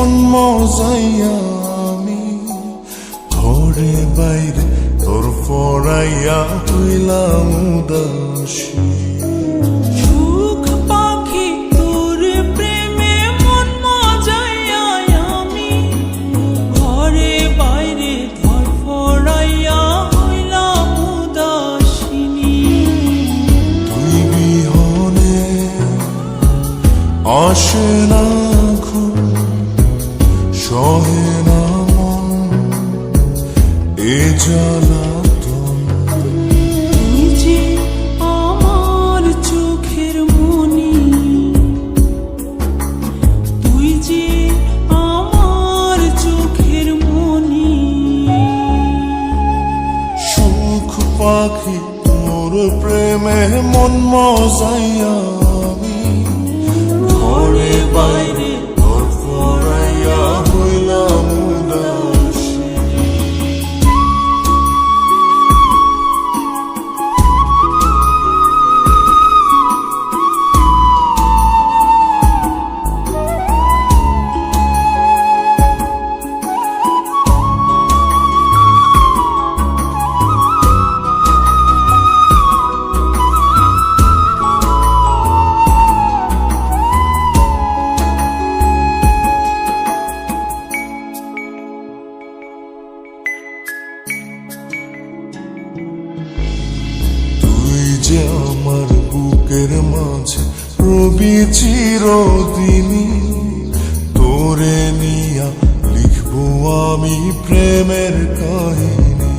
মন মজাইয়া আমি ঘরে বাইরে তোর পড়াইয়া হইলাম উদাসী। সুখ পাখি তোর প্রেমে মন মজাইয়া আমি ঘরে বাইরে ধর পড়াইয়া হইলাম উদাসিনী। তুই বিহনে আসে না ঘুম, সহে না মন এ জ্বালাতন। তুই যে আমার চোখের মনি, তুই যে আমার চোখের মনি। সুখ পাখি তোর প্রেমে মন মজাইয়া আমি ঘরে বাইরে তোর পড়াইয়া হইলাম উদাসী। যে আমার বুকের মাঝে রবি চিরদিনই, তোরে নিয়া লিখবো আমি প্রেমের কাহিনী।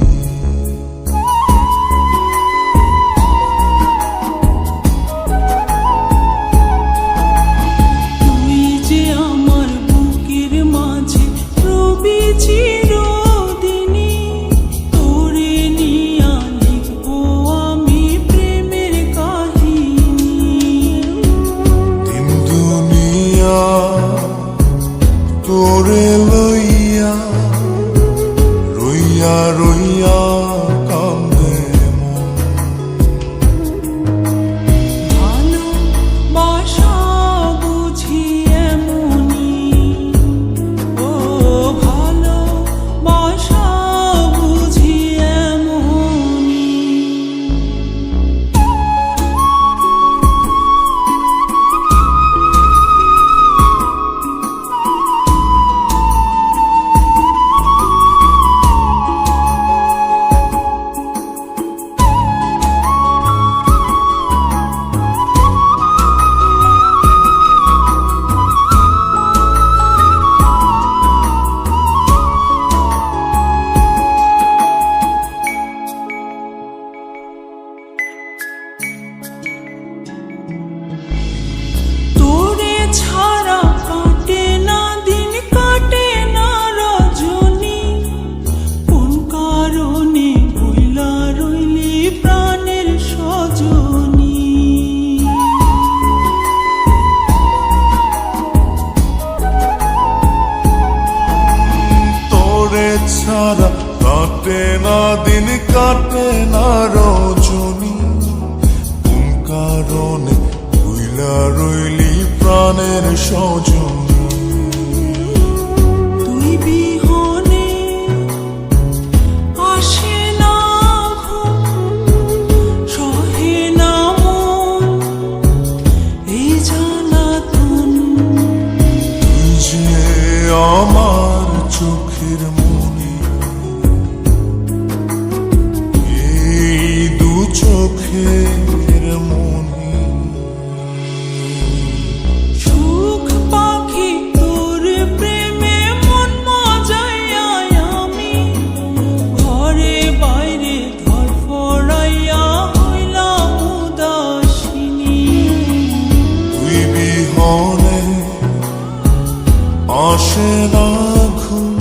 তুই যে আমার বুকের মাঝে রবি চিরদিনই, তোরে নিয়া লিখবো আমি প্রেমের কাহিনী। দিন দুনিয়া তোরে লইয়া রইয়া রইয়া কান্দে মন। ভালোবাসা বুঝি এমনি, ও ভালোবাসা বুঝি এমনি। তোরে ছাড়া কাটে না দিন, কাটে না রজনী। কোন কারণে ভুইলা রইলি প্রাণের সজনী। তোরে ছাড়া কাটে না দিন, কাটে না রজনী। কোন কারণে ভুইলা রইলি প্রাণের সজনী। তুই বিহনে আসে না ঘুম, সহে না মন এই জ্বালাতন। তুই যে আমার চোখের মনি, এই দু চোখের মনি। সুখ পাখি তোর প্রেমে মন মজাইয়া আমি ঘরে বাইরে ধর পড়াইয়া হইলাম উদাসিনী। তুই বিহনে আসে না ঘুম,